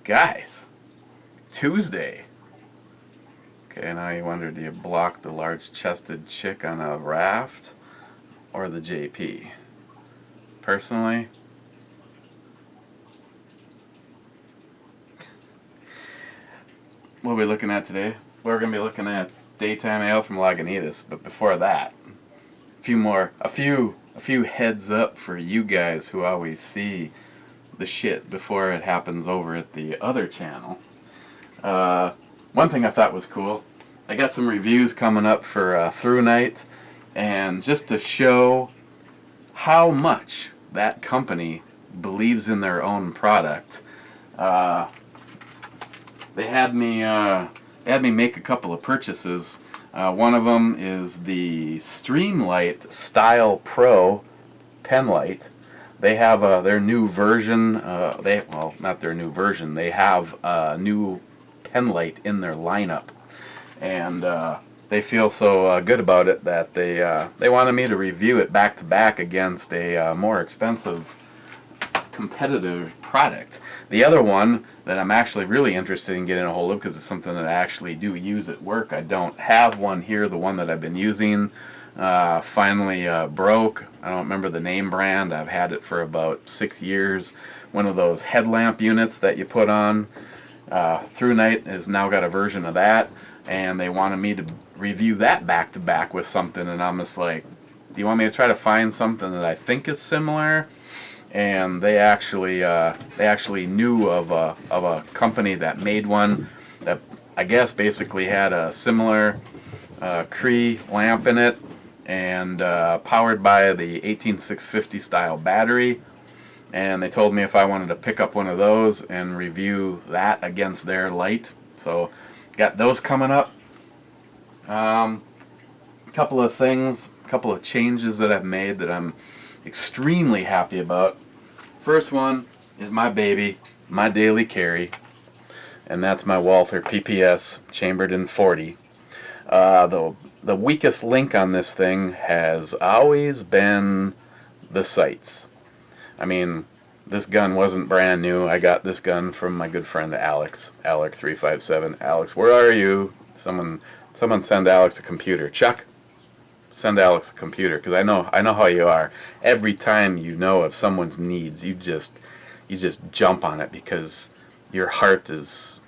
Guys, Tuesday. Okay, now you wonder, do you block the large-chested chick on a raft or the JP? Personally, what are we looking at today? We're going to be looking at daytime ale from Lagunitas, but before that, a few heads up for you guys who always see the shit before it happens over at the other channel. One thing I thought was cool, I got some reviews coming up for Through Night, and just to show how much that company believes in their own product, they had me make a couple of purchases. One of them is the Streamlight Style Pro pen light. They have their new version. Well, not their new version. They have a new pen light in their lineup, and they feel so good about it that they wanted me to review it back to back against a more expensive competitive product. The other one that I'm actually really interested in getting a hold of, because it's something that I actually do use at work. I don't have one here. The one that I've been using finally broke. I don't remember the name brand. I've had it for about 6 years. One of those headlamp units that you put on. Through Night has now got a version of that, and they wanted me to review that back to back with something, and I'm just like, do you want me to try to find something that I think is similar? And they actually knew of a company that made one that I guess basically had a similar Cree lamp in it, and powered by the 18650 style battery. And they told me if I wanted to pick up one of those and review that against their light. So got those coming up. A couple of things, a couple of changes that I've made that I'm extremely happy about. First one is my baby, my daily carry, and that's my Walther PPS chambered in 40. The weakest link on this thing has always been the sights. I mean, this gun wasn't brand new. I got this gun from my good friend Alex, Alec357. Alex, where are you? Someone send Alex a computer. Chuck, send Alex a computer, because I know how you are. Every time you know of someone's needs, you just jump on it because your heart is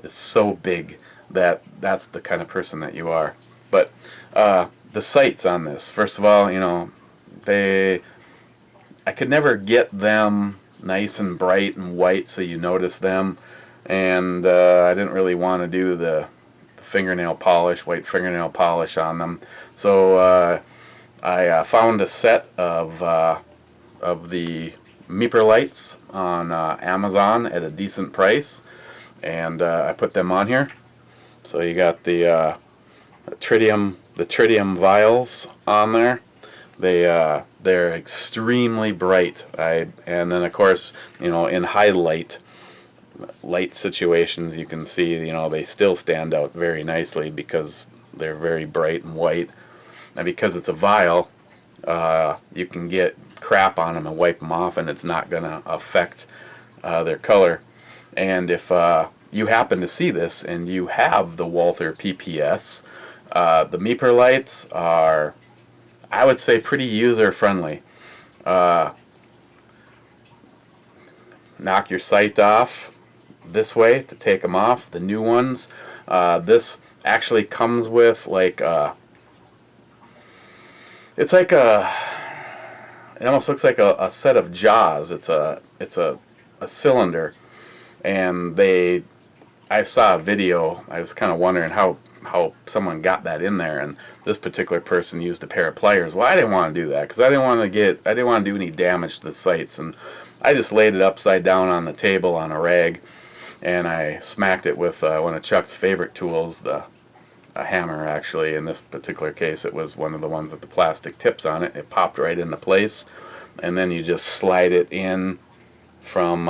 so big that that's the kind of person that you are. But the sights on this, first of all, I could never get them nice and bright and white so you notice them, and I didn't really want to do the white fingernail polish on them. So I found a set of the Meeper lights on Amazon at a decent price, and I put them on here. So you got the tritium vials on there. They're extremely bright. And then of course, in high light situations, you can see, they still stand out very nicely because they're very bright and white. And because it's a vial, you can get crap on them and wipe them off, and it's not going to affect their color. And if you happen to see this and you have the Walther PPS, the Meeper lights are, I would say, pretty user-friendly. Knock your sight off this way to take them off. The new ones, this actually comes with like it almost looks like a set of jaws. It's a cylinder, and I saw a video. I was kind of wondering how someone got that in there, and this particular person used a pair of pliers. Well, I didn't want to do that because I didn't want to do any damage to the sights, and I just laid it upside down on the table on a rag, and I smacked it with one of Chuck's favorite tools, a hammer. Actually, in this particular case, it was one of the ones with the plastic tips on it. It popped right into place, and then you just slide it in from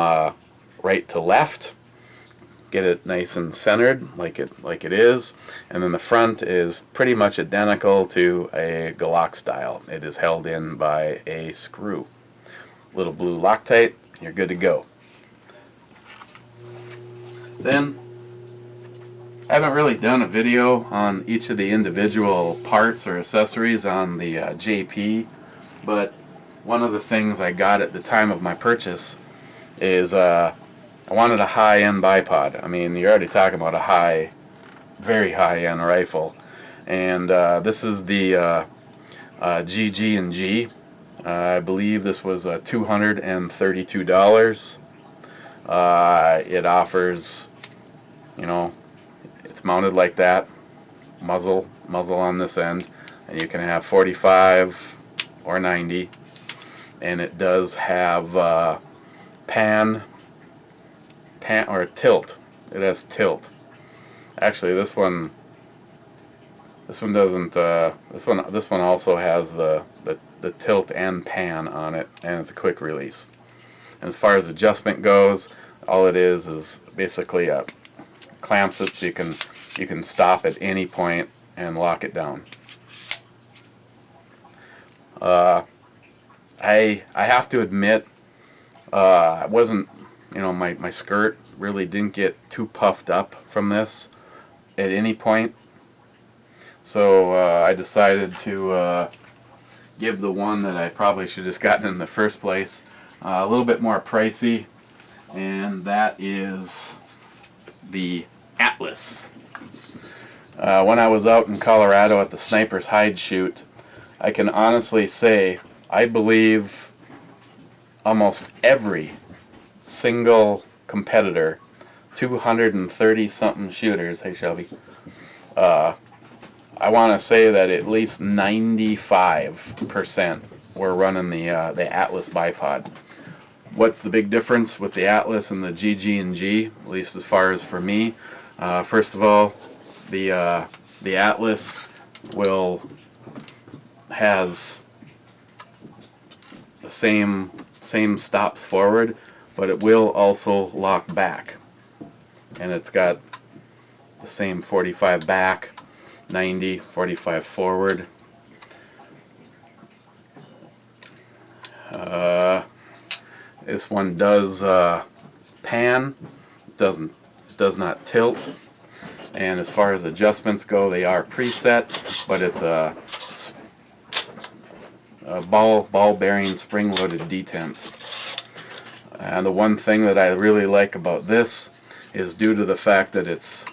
right to left. Get it nice and centered like it is, and then the front is pretty much identical to a Glock style. It is held in by a screw. Little blue Loctite, you're good to go. Then, I haven't really done a video on each of the individual parts or accessories on the JP, but one of the things I got at the time of my purchase is I wanted a high-end bipod. I mean, you're already talking about a very high-end rifle, and this is the GG&G. I believe this was $232. It offers, you know, it's mounted like that, muzzle on this end, and you can have 45 or 90, and it does have pan or tilt. It has tilt. Actually, this one doesn't. This one also has the tilt and pan on it, and it's a quick release. And as far as adjustment goes, all it is basically a clamps it so you can stop at any point and lock it down. I have to admit, I wasn't, my skirt really didn't get too puffed up from this at any point. So I decided to give the one that I probably should have just gotten in the first place a little bit more pricey, and that is the Atlas. When I was out in Colorado at the Sniper's Hide shoot, I can honestly say I believe almost every single competitor, 230 something shooters, hey Shelby, I want to say that at least 95% were running the Atlas bipod. What's the big difference with the Atlas and the GG&G, at least as far as for me? First of all, the Atlas has the same stops forward, but it will also lock back, and it's got the same 45 back, 90, 45 forward. This one does pan, does not tilt, and as far as adjustments go, they are preset, but it's a ball bearing spring loaded detent. And the one thing that I really like about this is, due to the fact that it's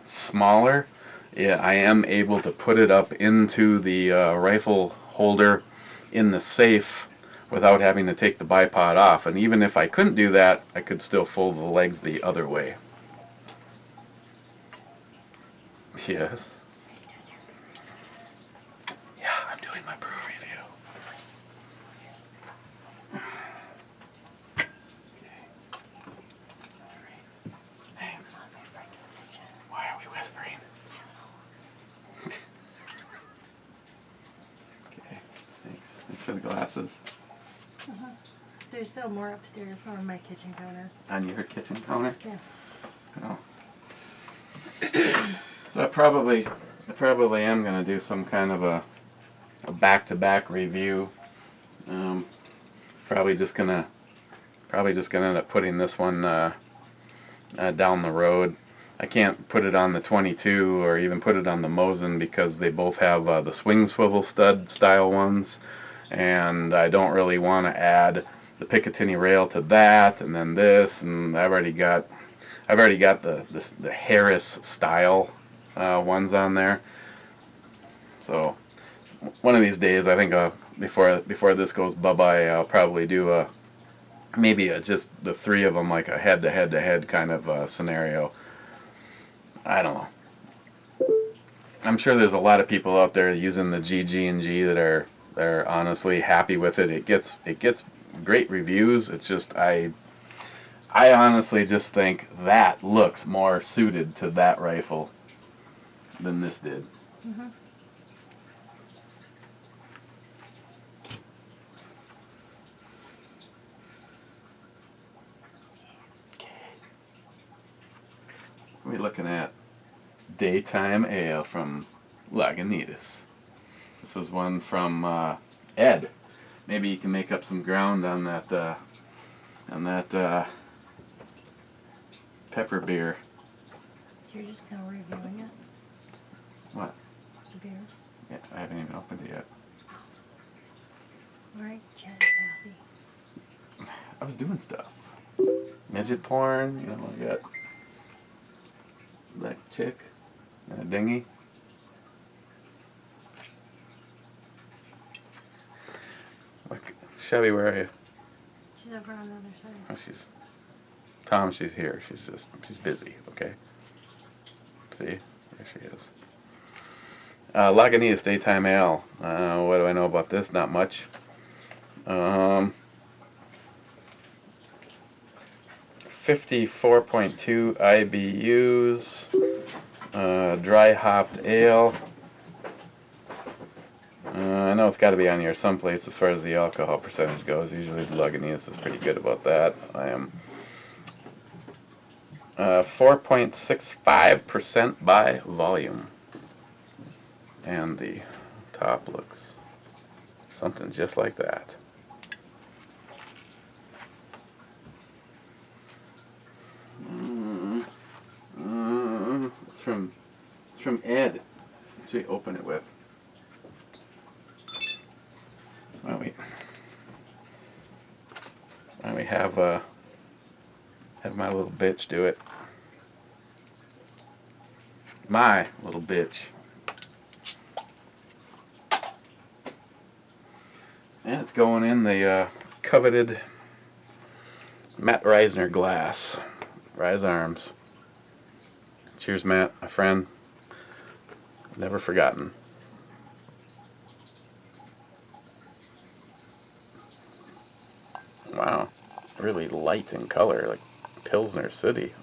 smaller, I am able to put it up into the rifle holder in the safe without having to take the bipod off. And even if I couldn't do that, I could still fold the legs the other way. Yes. Yeah, I'm doing my brew review. Okay. That's great. Thanks. Why are we whispering? Okay, thanks. Thanks for the glasses. There's still more upstairs on my kitchen counter. On your kitchen counter? Yeah. Oh. So I probably am going to do some kind of a back-to-back review. Probably just gonna end up putting this one down the road. I can't put it on the 22 or even put it on the Mosin because they both have the swing swivel stud style ones, and I don't really want to add the Picatinny rail to that, and then this, and I've already got the Harris style ones on there. So one of these days, I think before this goes bye-bye, I'll probably do maybe just the three of them, like a head-to-head kind of scenario. I don't know. I'm sure there's a lot of people out there using the GG&G that are honestly happy with it. It gets great reviews. It's just I honestly just think that looks more suited to that rifle than this did. Mm-hmm. We're looking at Daytime Ale from Lagunitas. This was one from Ed. Maybe you can make up some ground on that pepper beer. You're just now reviewing it? What? The beer? Yeah, I haven't even opened it yet. Alright, Chad Kathy. I was doing stuff. Midget porn, you know, I got that chick and a dinghy. Look, Chevy, where are you? She's over on the other side. Oh, Tom, she's here. She's busy, okay? See? There she is. Lagunitas Daytime Ale. What do I know about this? Not much. 54.2 IBUs. Dry hopped ale. I know it's got to be on here someplace as far as the alcohol percentage goes. Usually Lagunitas is pretty good about that. I am 4.65% by volume. And the top looks something just like that. It's from Ed. Let's we open it with. Why don't we have my little bitch do it. My little bitch. And it's going in the coveted Matt Reisner glass. Rise Arms. Cheers, Matt, my friend. Never forgotten. Wow. Really light in color, like Pilsner City.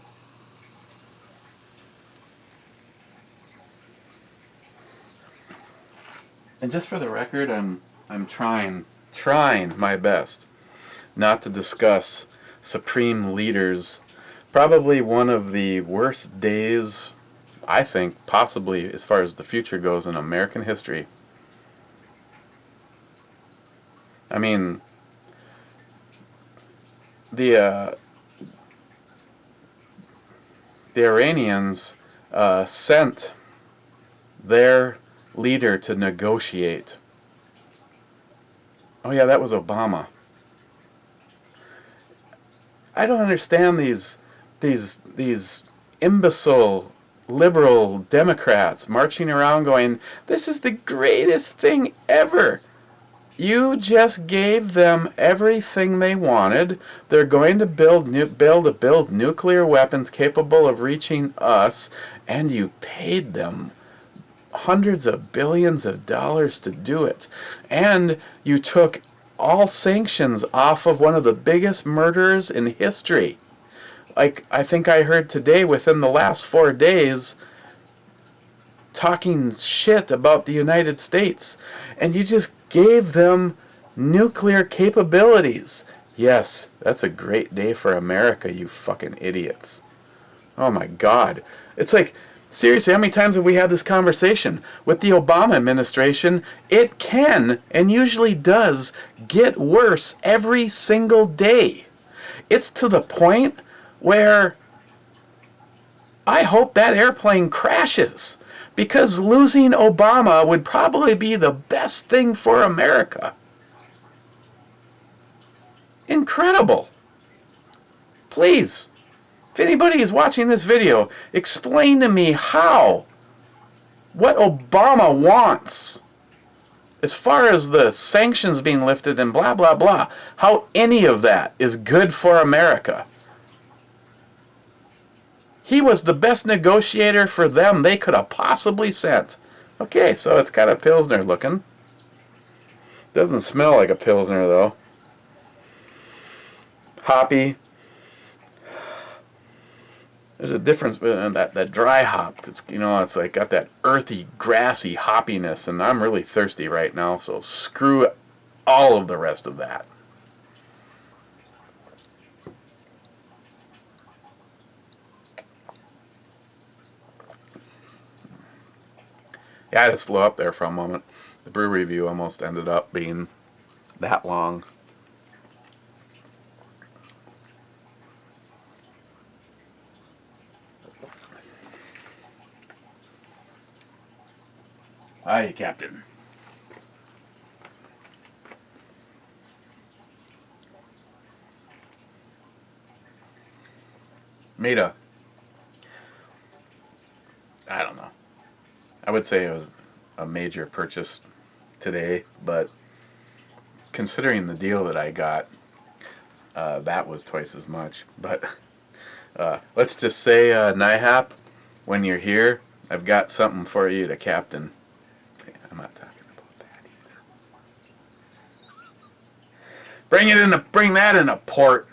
And just for the record, I'm trying my best not to discuss Supreme Leader's probably one of the worst days, I think, possibly as far as the future goes in American history. I mean, the Iranians sent their leader to negotiate. Oh yeah, that was Obama. I don't understand these imbecile liberal Democrats marching around going, "This is the greatest thing ever." You just gave them everything they wanted. They're going to build nuclear weapons capable of reaching us, and you paid them hundreds of billions of dollars to do it. And you took all sanctions off of one of the biggest murderers in history. Like, I think I heard today, within the last 4 days, talking shit about the United States. And you just gave them nuclear capabilities. Yes, that's a great day for America, you fucking idiots. Oh my God. It's like, seriously, how many times have we had this conversation? With the Obama administration, it can, and usually does, get worse every single day. It's to the point where I hope that airplane crashes, because losing Obama would probably be the best thing for America. Incredible. Please, if anybody is watching this video, explain to me what Obama wants, as far as the sanctions being lifted and blah, blah, blah, how any of that is good for America. He was the best negotiator for them they could have possibly sent. Okay, so it's kind of Pilsner looking. Doesn't smell like a Pilsner, though. Hoppy. There's a difference between that dry hop. It's, you know, it's like got that earthy, grassy hoppiness, and I'm really thirsty right now, so screw all of the rest of that. Yeah, I had to slow up there for a moment. The brew review almost ended up being that long. Aye, Captain. Made a, I don't know. I would say it was a major purchase today, but considering the deal that I got, that was twice as much. But let's just say, NIHAP, when you're here, I've got something for you to Captain. I'm not talking about that either. Bring that in a port.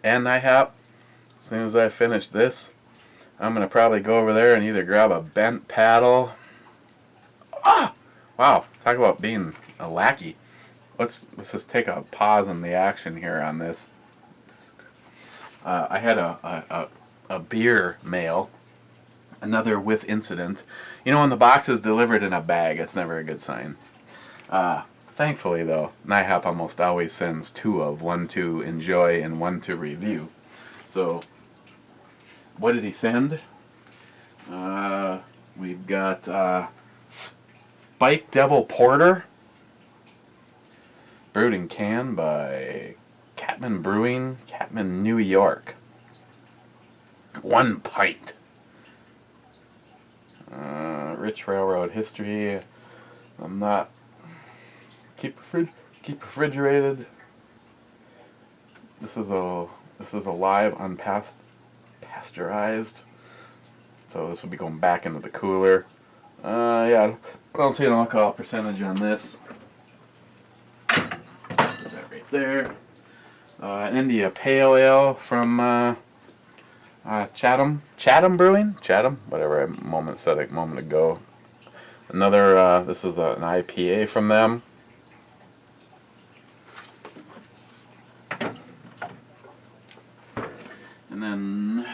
And NIHAP, as soon as I finish this, I'm going to probably go over there and either grab a bent paddle. Ah! Wow, talk about being a lackey. Let's just take a pause in the action here on this. I had a beer mail, another with incident. You know, when the box is delivered in a bag, it's never a good sign. Thankfully, though, NIHAP almost always sends two of, one to enjoy and one to review. So, what did he send? We've got Spike Devil Porter, brewed and canned by Catman Brewing, Catman, New York. 1 pint. Rich railroad history. I'm not. Keep refrigerated. This is a live unpasteurized. So this will be going back into the cooler. Yeah, I don't see an alcohol percentage on this. Put that right there. An India Pale Ale from Chatham Brewing? Chatham? Whatever I said a moment ago. Another, this is an IPA from them. And then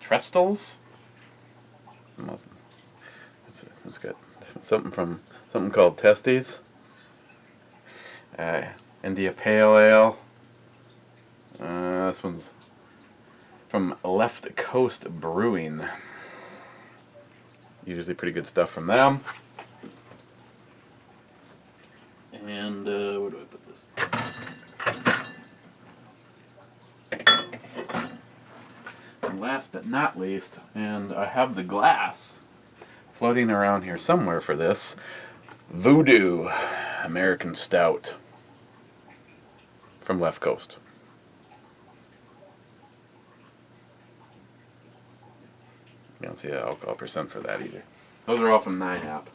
Trestles. It's got something called Testes. India Pale Ale. This one's from Left Coast Brewing. Usually pretty good stuff from them. And where do I put this? And last but not least, and I have the glass floating around here somewhere for this, Voodoo American Stout from Left Coast. You don't see an alcohol percent for that either. Those are all from NIHAP.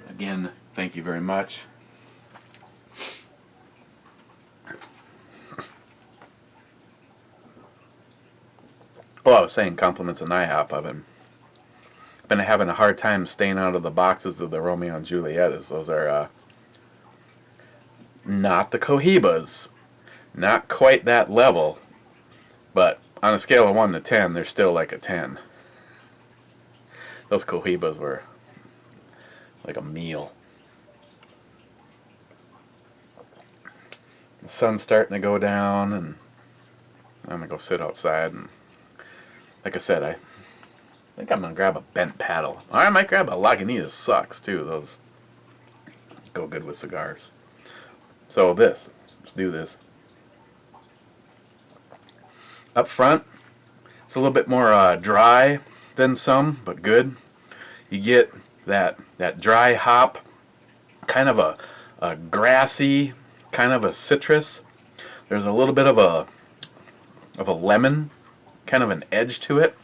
Again, thank you very much. Well, I was saying compliments of NIHAP. I've been having a hard time staying out of the boxes of the Romeo and Julietas. Those are not the Cohibas. Not quite that level. But on a scale of 1 to 10, they're still like a 10. Those Cohibas were like a meal. The sun's starting to go down, and I'm going to go sit outside. And like I said, I think I'm going to grab a bent paddle. Or I might grab a Lagunitas sucks, too. Those go good with cigars. So let's do this. Up front, it's a little bit more dry than some, but good. You get that dry hop, kind of a grassy, kind of a citrus. There's a little bit of a lemon, kind of an edge to it.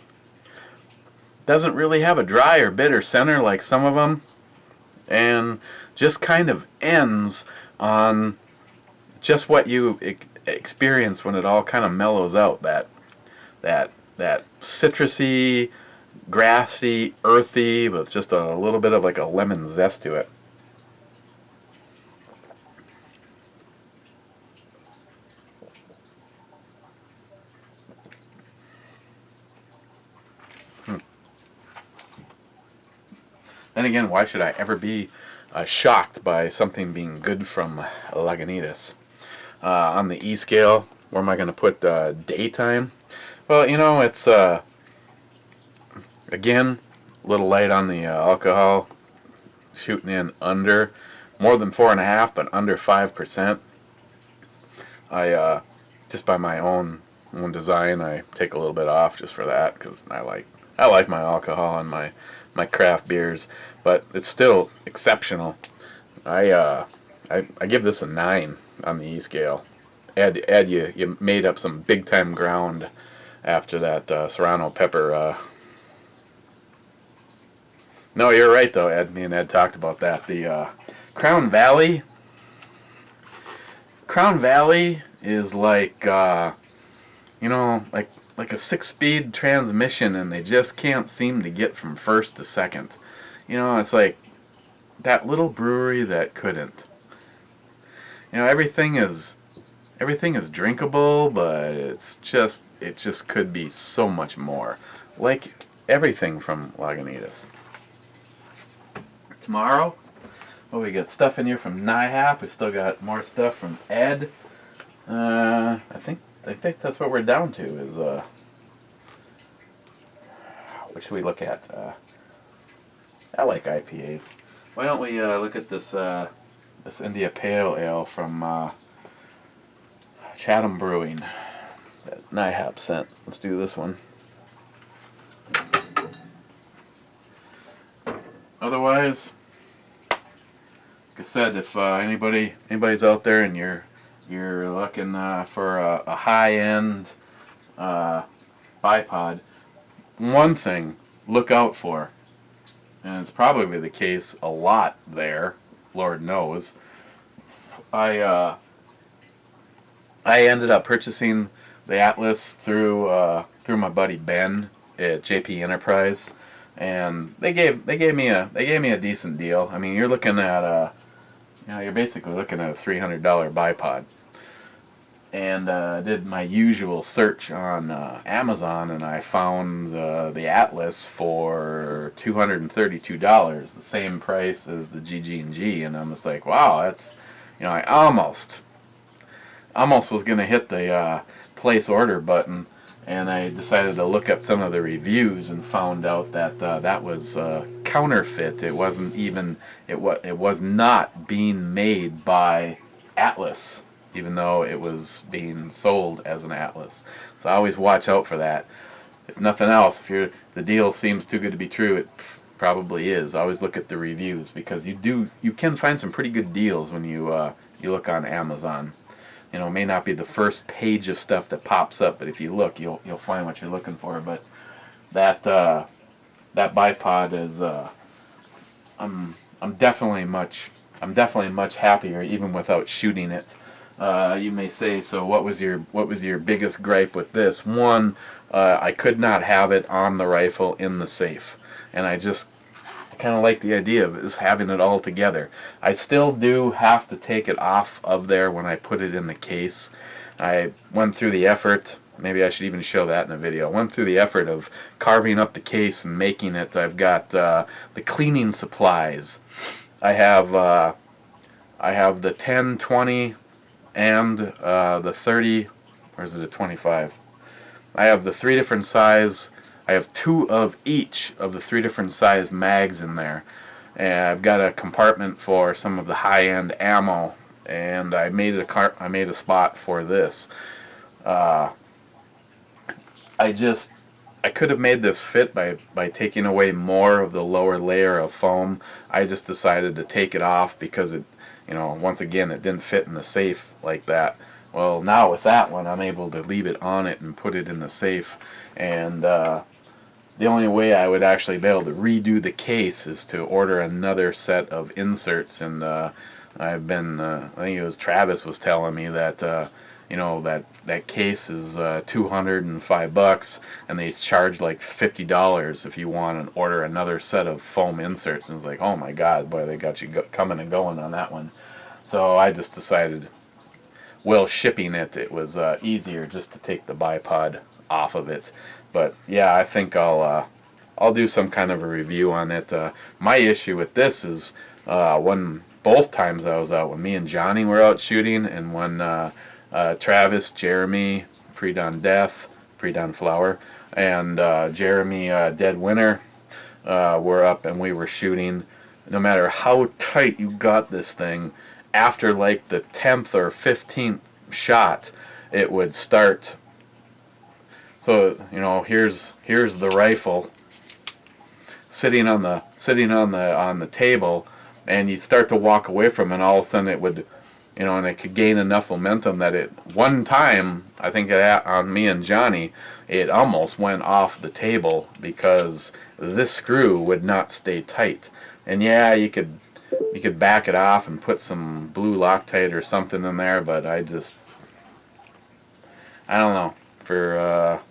Doesn't really have a dry or bitter center like some of them, and just kind of ends on just what you experience when it all kind of mellows out. That citrusy, grassy, earthy, with just a little bit of like a lemon zest to it. Then again, why should I ever be shocked by something being good from Lagunitas. On the E scale, where am I going to put daytime? Well, you know, it's again a little light on the alcohol, shooting in under more than 4.5, but under 5%. I just by my own design, I take a little bit off just for that because I like my alcohol and my craft beers, but it's still exceptional. I give this a 9 on the E scale. Ed, you made up some big time ground after that serrano pepper. No, you're right though, Ed. Me and Ed talked about that. The Crown Valley is like you know, like a 6-speed transmission, and they just can't seem to get from first to second. You know, it's like that little brewery that couldn't. You know, everything is drinkable, but it just could be so much more. Like everything from Lagunitas. Tomorrow, well, we got stuff in here from NIHAP. We still got more stuff from Ed. I think that's what we're down to. Is what should we look at? I like IPAs. Why don't we look at this this India Pale Ale from Chatham Brewing that NIHAP sent. Let's do this one. Otherwise, like I said, if anybody's out there and you're looking for a high-end bipod, one thing look out for, and it's probably the case a lot there, Lord knows. I ended up purchasing the Atlas through my buddy Ben at JP Enterprise, and they gave me a decent deal. I mean, you're looking at you're basically looking at a $300 bipod. And did my usual search on Amazon, and I found the Atlas for $232, the same price as the GG&G, and I'm just like, wow, that's, you know, I almost was gonna hit the place order button, and I decided to look at some of the reviews and found out that that was counterfeit. It wasn't even it was not being made by Atlas, even though it was being sold as an Atlas. So I always watch out for that. If nothing else, if the deal seems too good to be true, it probably is. I always look at the reviews, because you can find some pretty good deals when you look on Amazon. You know, it may not be the first page of stuff that pops up, but if you look, you'll find what you're looking for. But that bipod is I'm definitely much happier even without shooting it. You may say, so what was your biggest gripe with this? One, I could not have it on the rifle in the safe, and I just kind of like the idea of is having it all together. I still do have to take it off of there when I put it in the case. I went through the effort, maybe I should even show that in a video. I went through the effort of carving up the case and making it. I've got the cleaning supplies. I have the 10, 20, and the 30, or is it a 25? I have the 3 different size. I have 2 of each of the 3 different size mags in there. And I've got a compartment for some of the high-end ammo, and I made a spot for this. I could have made this fit by taking away more of the lower layer of foam. I just decided to take it off because it, you know, once again, it didn't fit in the safe like that. Well, now with that one, I'm able to leave it on it and put it in the safe. And the only way I would actually be able to redo the case is to order another set of inserts. And I've been, I think it was Travis was telling me that, you know, that case is $205, and they charge like $50 if you want to order another set of foam inserts. And it's like, oh my God, boy, they got you coming and going on that one. So I just decided, well, shipping it was easier just to take the bipod off of it. But yeah, I think I'll do some kind of a review on it. My issue with this is Both times I was out, when me and Johnny were out shooting, and when Travis, Jeremy, Pre-Dawn Death, Pre-Dawn Flower, and Jeremy Dead Winter were up, and we were shooting. No matter how tight you got this thing, after like the 10th or 15th shot, it would start. So, you know, here's the rifle sitting on the table, and you start to walk away from it, and all of a sudden it would, you know, and it could gain enough momentum that it, one time, I think on me and Johnny, it almost went off the table because this screw would not stay tight. And yeah, you could back it off and put some blue Loctite or something in there, but I don't know, for a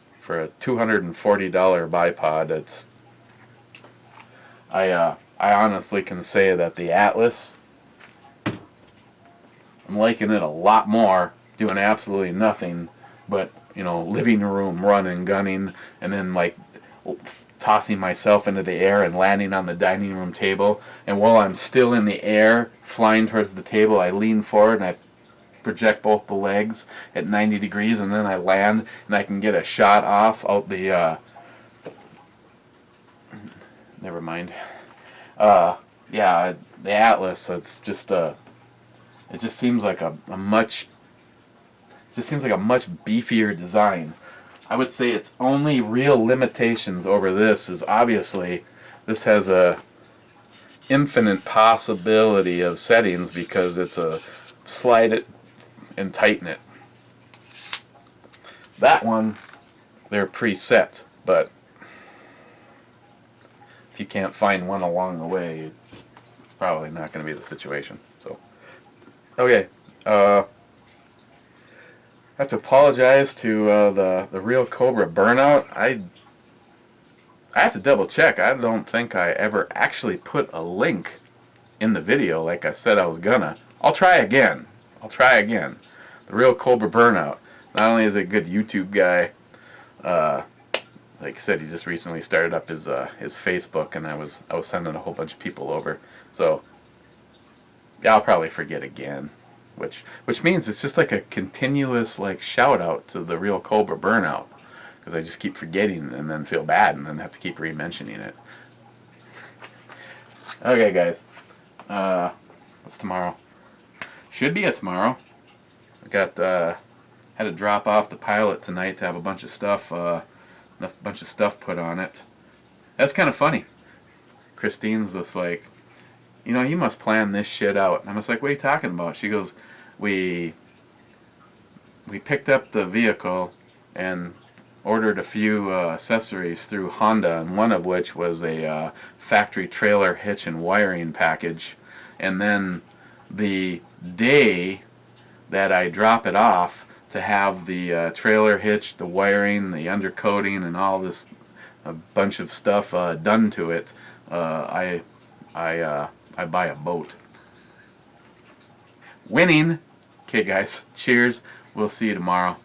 $240 bipod, it's, I honestly can say that the Atlas, I'm liking it a lot more, doing absolutely nothing but, you know, living room running, gunning, and then like tossing myself into the air and landing on the dining room table. And while I'm still in the air, flying towards the table, I lean forward and I project both the legs at 90 degrees, and then I land, and I can get a shot off out the never mind. Yeah, the Atlas, it's just it just seems like a much beefier design. I would say its only real limitations over this is, obviously this has a infinite possibility of settings because it's a slide it and tighten it. That one, they're preset, but if you can't find one along the way, it's probably not going to be the situation. So, okay, I have to apologize to the real Cobra Burnout. I have to double check. I don't think I ever actually put a link in the video like I said I was gonna. I'll try again. The real Cobra Burnout. Not only is he a good YouTube guy, like I said, he just recently started up his Facebook, and I was sending a whole bunch of people over. So yeah, I'll probably forget again. Which means it's just like a continuous like shout out to the real Cobra Burnout, because I just keep forgetting and then feel bad and then have to keep re-mentioning it. Okay, guys, what's tomorrow? Should be a tomorrow. I got had to drop off the pilot tonight to have a bunch of stuff put on it. That's kind of funny. Christine's just like, you know, you must plan this shit out. And I was like, what are you talking about? She goes, we picked up the vehicle and ordered a few accessories through Honda, and one of which was a factory trailer hitch and wiring package. And then the day that I drop it off to have the trailer hitch, the wiring, the undercoating, and all this a bunch of stuff done to it, I buy a boat. Winning! Okay, guys, cheers. We'll see you tomorrow.